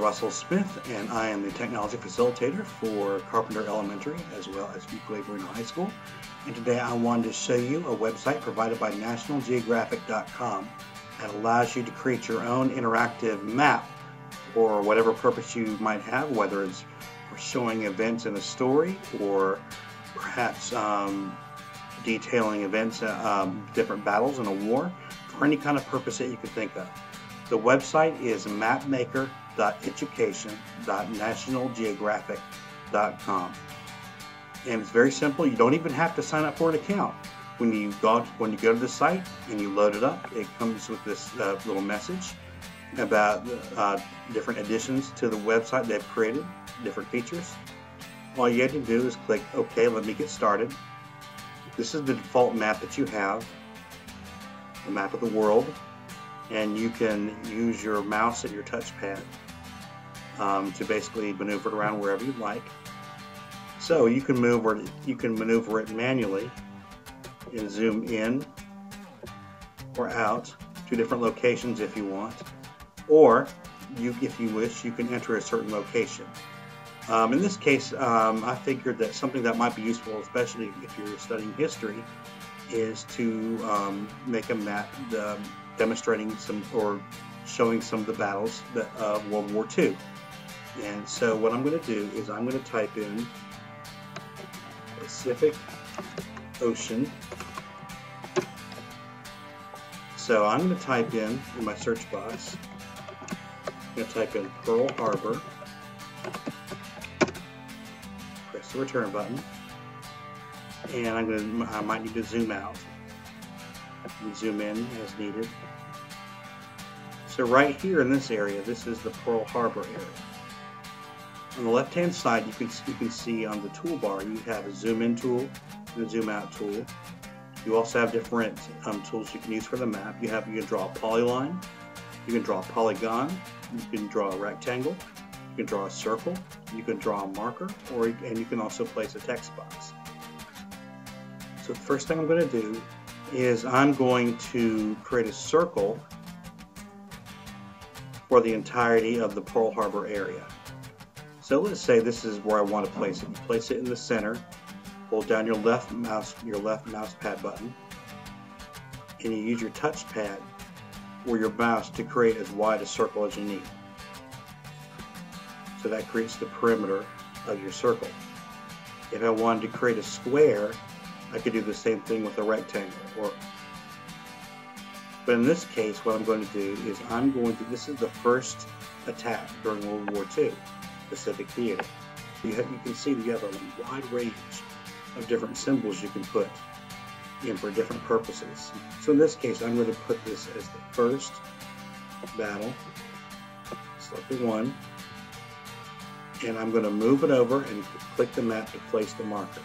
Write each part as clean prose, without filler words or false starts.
Russell Smith, and I am the technology facilitator for Carpenter Elementary as well as Euclid High School. And today I wanted to show you a website provided by nationalgeographic.com that allows you to create your own interactive map for whatever purpose you might have, whether it's for showing events in a story or perhaps detailing events, different battles in a war, for any kind of purpose that you could think of. The website is mapmaker.education.nationalgeographic.com, and it's very simple. You don't even have to sign up for an account. When you go to the site and you load it up, it comes with this little message about different additions to the website they've created, different features. All you have to do is click OK, let me get started. This is the default map that you have, the map of the world, and you can use your mouse and your touchpad to basically maneuver it around wherever you like. So you can maneuver it manually and zoom in or out to different locations if you want, or if you wish, you can enter a certain location. In this case, I figured that something that might be useful, especially if you're studying history, is to make a map demonstrating some or showing some of the battles of World War II. And so what I'm going to do is I'm going to type in Pacific Ocean. So I'm going to type in my search box, I'm going to type in Pearl Harbor, press the return button, and I might need to zoom out and zoom in as needed. So right here in this area, this is the Pearl Harbor area. On the left hand side, you can see on the toolbar you have a zoom in tool and a zoom out tool. You also have different tools you can use for the map. You can draw a polyline, you can draw a polygon, you can draw a rectangle, you can draw a circle, you can draw a marker, and you can also place a text box. So the first thing I'm going to do is I'm going to create a circle for the entirety of the Pearl Harbor area. So let's say this is where I want to place it. You place it in the center, hold down your left mouse pad button, and you use your touchpad or your mouse to create as wide a circle as you need. So that creates the perimeter of your circle. If I wanted to create a square, I could do the same thing with a rectangle. But in this case, what I'm going to do is this is the first attack during World War II, Pacific Theater. You can see that you have a wide range of different symbols you can put in for different purposes. So in this case, I'm going to put this as the first battle, select the one, and I'm going to move it over and click the map to place the marker.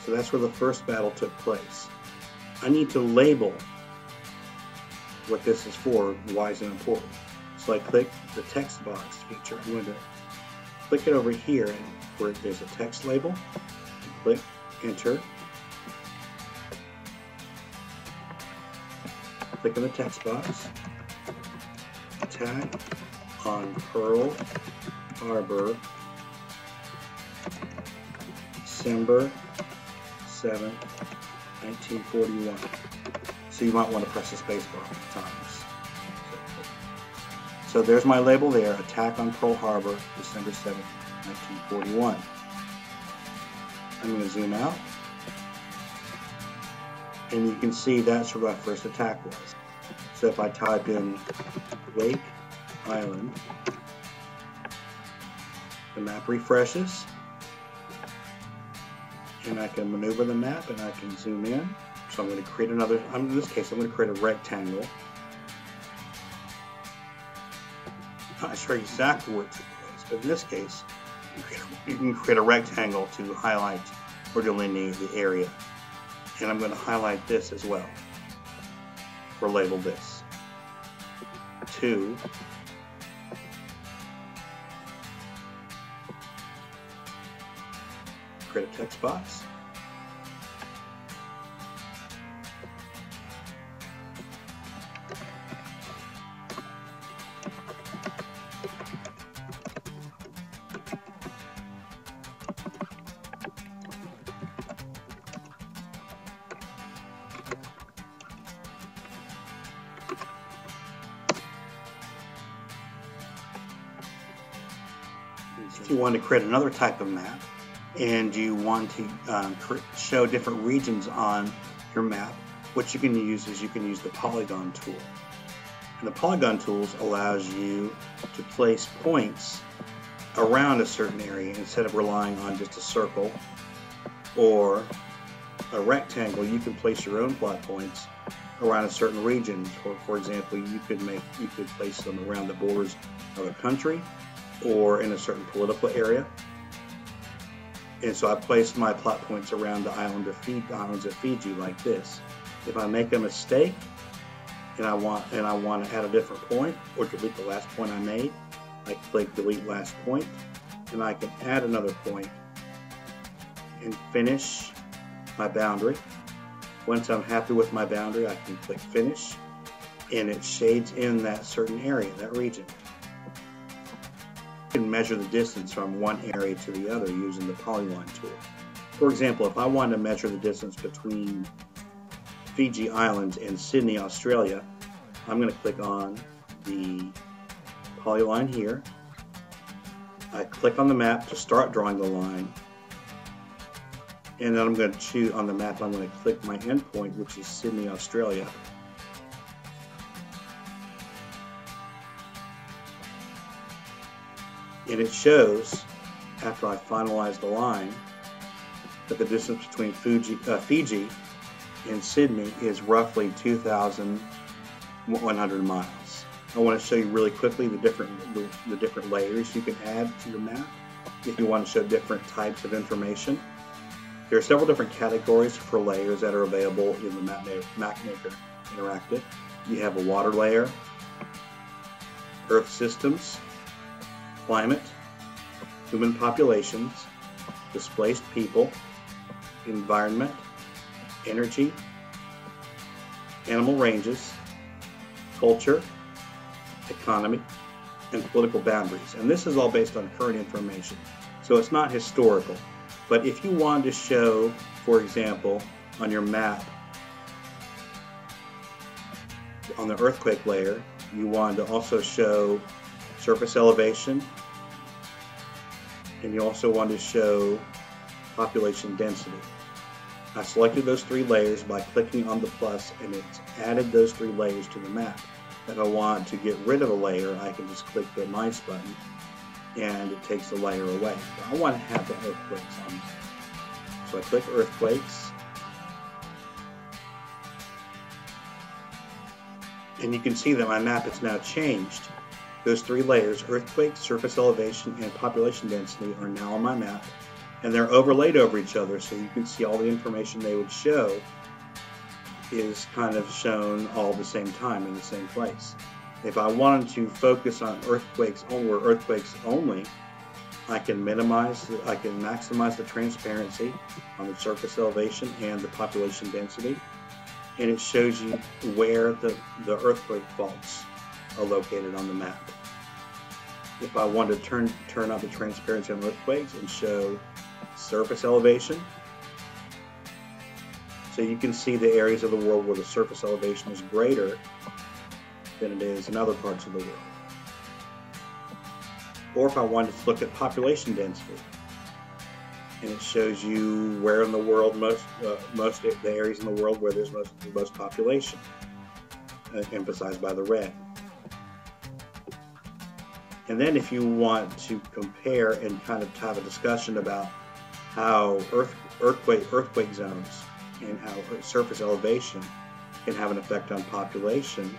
So that's where the first battle took place. I need to label what this is for, why is it important. So I click the text box feature. I'm going to click it over here and where there's a text label. Click enter. Click on the text box. Attack on Pearl Harbor, December 7, 1941. So you might want to press the space bar a few times. So there's my label there, Attack on Pearl Harbor, December 7, 1941. I'm going to zoom out, and you can see that's where my first attack was. So if I type in Wake Island, the map refreshes, and I can maneuver the map and I can zoom in. So I'm going to create another, in this case I'm going to create a rectangle. I'm not sure exactly where it took place, but in this case you can create a rectangle to highlight or delineate the area. And I'm going to highlight this as well, or label this. 2. Create a text box. if you want to create another type of map and you want to show different regions on your map, what you can use is you can use the polygon tool. And the polygon tools allows you to place points around a certain area instead of relying on just a circle or a rectangle. You can place your own plot points around a certain region. For example, you could place them around the borders of a country or in a certain political area. And so I placed my plot points around the islands of Fiji like this. If I make a mistake and I want to add a different point or delete the last point I made, I click delete last point, and I can add another point and finish my boundary. Once I'm happy with my boundary, I can click finish, and it shades in that certain area, that region. You can measure the distance from one area to the other using the polygon tool. For example, if I wanted to measure the distance between Fiji Islands and Sydney, Australia, I'm going to click on the polyline here. I click on the map to start drawing the line, and then I'm going to choose on the map, I'm going to click my endpoint, which is Sydney, Australia. And it shows, after I finalize the line, that the distance between Fiji and Sydney is roughly 2,100 miles. I want to show you really quickly the different layers you can add to your map if you want to show different types of information. There are several different categories for layers that are available in the MapMaker Interactive. You have a water layer, earth systems, climate, human populations, displaced people, environment, energy, animal ranges, culture, economy, and political boundaries. And this is all based on current information, so it's not historical. But if you want to show, for example, on your map, on the earthquake layer, you want to also show surface elevation, and you also want to show population density. I selected those three layers by clicking on the plus, and it's added those three layers to the map. If I want to get rid of a layer, I can just click the minus button, and it takes the layer away. But I want to have the earthquakes on. So I click earthquakes, and you can see that my map has now changed. Those three layers, earthquake, surface elevation, and population density, are now on my map, and they're overlaid over each other, so you can see all the information they would show is kind of shown all at the same time in the same place. If I wanted to focus on earthquakes only, I can maximize the transparency on the surface elevation and the population density, and it shows you where the earthquake faults are located on the map. If I want to turn up the transparency on earthquakes and show surface elevation, so you can see the areas of the world where the surface elevation is greater than it is in other parts of the world. Or if I wanted to look at population density, and it shows you where in the world the areas in the world where there's the most population, emphasized by the red. And then if you want to compare and kind of have a discussion about how earthquake zones and how surface elevation can have an effect on population,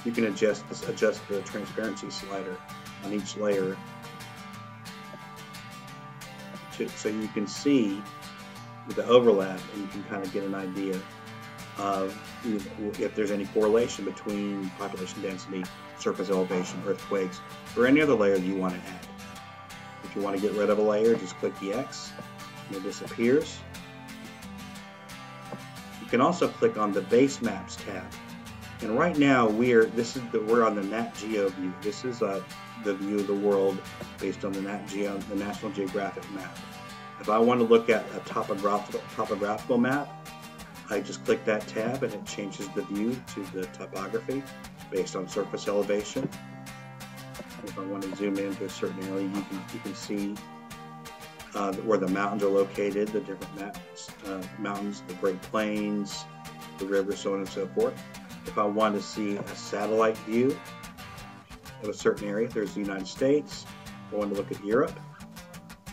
you can adjust the transparency slider on each layer so you can see the overlap, and you can kind of get an idea of if there's any correlation between population density, surface elevation, earthquakes, or any other layer that you want to add. If you want to get rid of a layer, just click the X and it disappears. You can also click on the Base Maps tab. And right now we're on the Nat Geo view. This is the view of the world based on the National Geographic map. If I want to look at a topographical map, I just click that tab and it changes the view to the topography based on surface elevation. If I want to zoom into a certain area, you can see where the mountains are located, the different mountains, the Great Plains, the rivers, so on and so forth. If I want to see a satellite view of a certain area, there's the United States. If I want to look at Europe,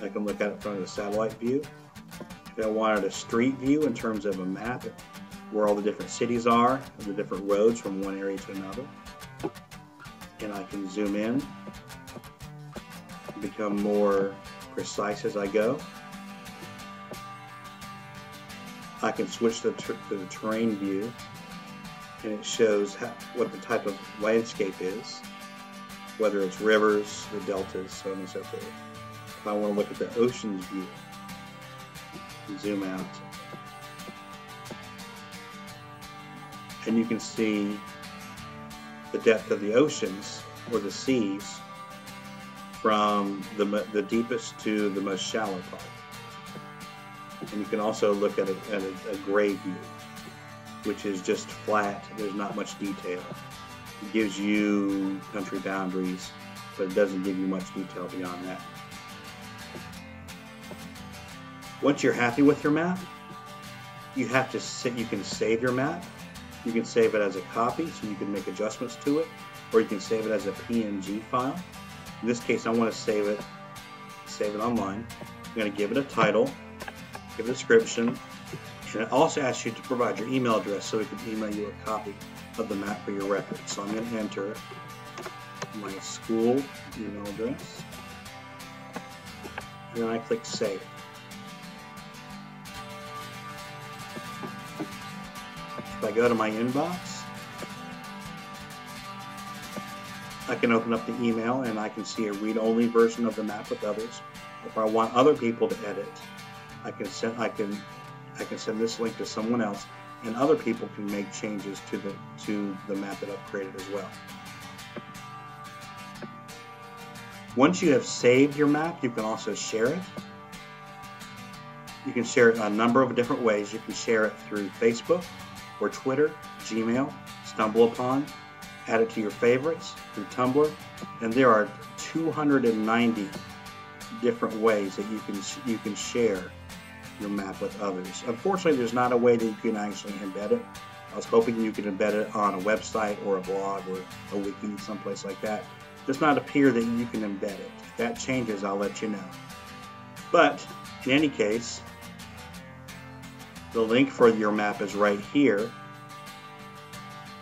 I can look at it from the satellite view. If I wanted a street view in terms of a map, where all the different cities are, and the different roads from one area to another, and I can zoom in, become more precise as I go. I can switch to the terrain view, and it shows what the type of landscape is, whether it's rivers, the deltas, so on and so forth. If I want to look at the oceans view, zoom out, and you can see the depth of the oceans or the seas from the deepest to the most shallow part. And you can also look at a gray view, which is just flat. There's not much detail. It gives you country boundaries, but it doesn't give you much detail beyond that. Once you're happy with your map, you can save your map. You can save it as a copy, so you can make adjustments to it, or you can save it as a PNG file. In this case, I want to save it online. I'm going to give it a title, give it a description, and it also asks you to provide your email address so it can email you a copy of the map for your records. So I'm going to enter my school email address, and then I click Save. If I go to my inbox, I can open up the email and I can see a read-only version of the map with others. If I want other people to edit, I can send this link to someone else, and other people can make changes to the map that I've created as well. Once you have saved your map, you can also share it. You can share it a number of different ways. You can share it through Facebook or Twitter, Gmail, StumbleUpon, add it to your favorites through Tumblr, and there are 290 different ways that you can share your map with others. Unfortunately, there's not a way that you can actually embed it. I was hoping you could embed it on a website or a blog or a wiki, someplace like that. It does not appear that you can embed it. If that changes, I'll let you know. But in any case, the link for your map is right here,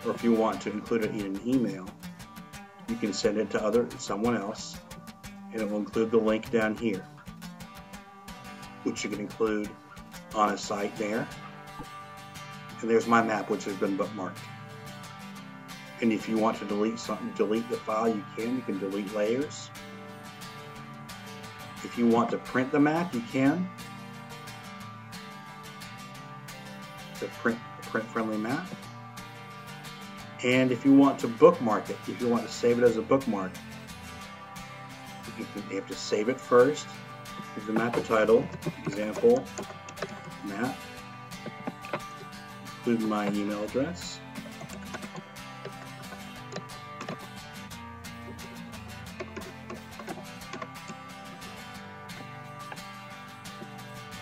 or if you want to include it in an email, you can send it to someone else, and it will include the link down here, which you can include on a site there. And there's my map, which has been bookmarked. And if you want to delete the file, you can. You can delete layers. If you want to print the map, you can. To print a print-friendly map. And if you want to bookmark it, if you want to save it as a bookmark, you have to save it first. Give the map a title, example map, include my email address.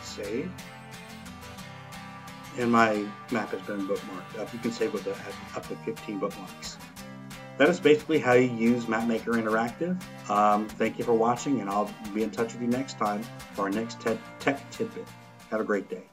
Save. And my map has been bookmarked. You can save with up to 15 bookmarks. That is basically how you use MapMaker Interactive. Thank you for watching, and I'll be in touch with you next time for our next Tech Tidbit. Have a great day.